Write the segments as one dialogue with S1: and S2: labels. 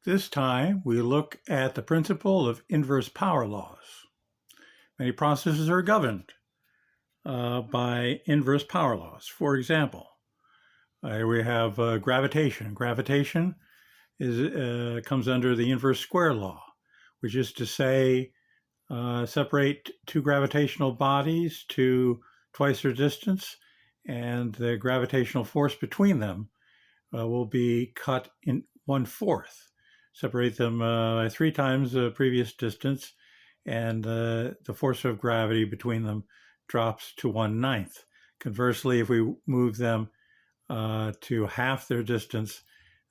S1: This time, we look at the principle of inverse power laws. Many processes are governed by inverse power laws. For example, we have gravitation. Gravitation comes under the inverse square law, which is to say, separate two gravitational bodies to twice their distance, and the gravitational force between them will be cut in 1/4. Separate them 3 times the previous distance, and the force of gravity between them drops to 1/9. Conversely, if we move them to half their distance,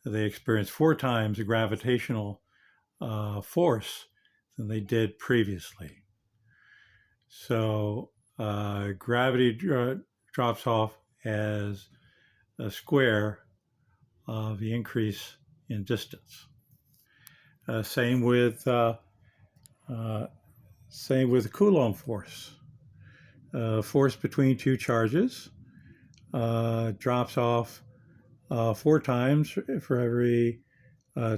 S1: they experience 4 times the gravitational force than they did previously. So gravity drops off as a square of the increase in distance. Same with the Coulomb force. Force between two charges drops off 4 times for every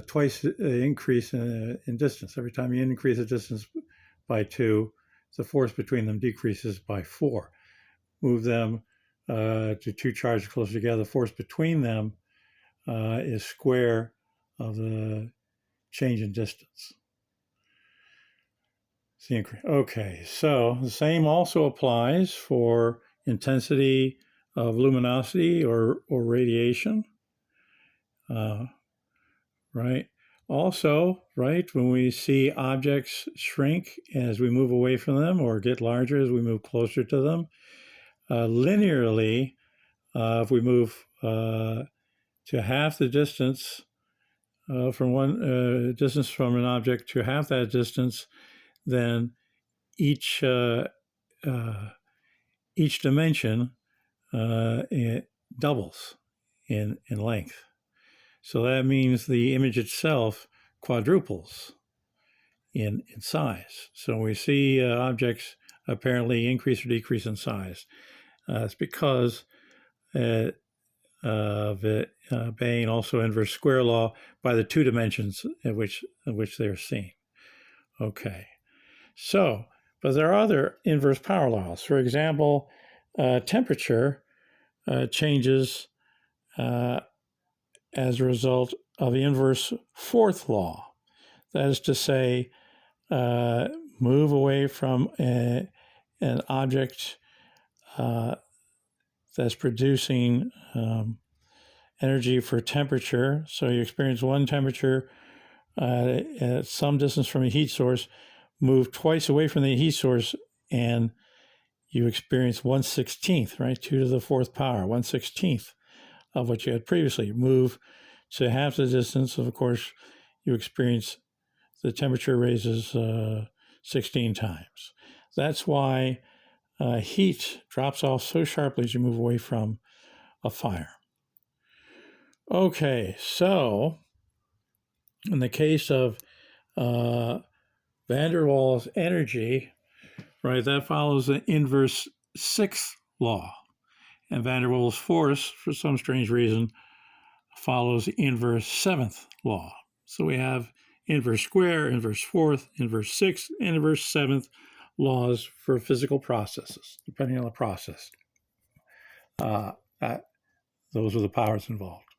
S1: twice increase in distance. Every time you increase the distance by 2, the force between them decreases by 4. Move them to 2 charges closer together. The force between them is square of the change in distance. Okay, so the same also applies for intensity of luminosity or radiation. Right. Also, right, when we see objects shrink as we move away from them or get larger as we move closer to them, linearly, if we move to half the distance from one distance from an object to half that distance, then each dimension it doubles in length. So that means the image itself quadruples in size. So we see objects apparently increase or decrease in size. It's because of it obeying also inverse square law by the 2 dimensions in which they are seen. Okay, so, but there are other inverse power laws. For example, temperature changes as a result of the inverse 4th law. That is to say, move away from an object that's producing energy for temperature. So you experience one temperature at some distance from a heat source, move twice away from the heat source, and you experience 1/16, right? 2 to the 4th power, 1/16 of what you had previously. Move to half the distance, of course, you experience the temperature raises 16 times. That's why heat drops off so sharply as you move away from a fire. Okay, so in the case of van der Waals energy, right, that follows the inverse 6th law. And van der Waals force, for some strange reason, follows the inverse 7th law. So we have inverse square, inverse 4th, inverse 6th, and inverse 7th laws for physical processes, depending on the process. Those are the powers involved.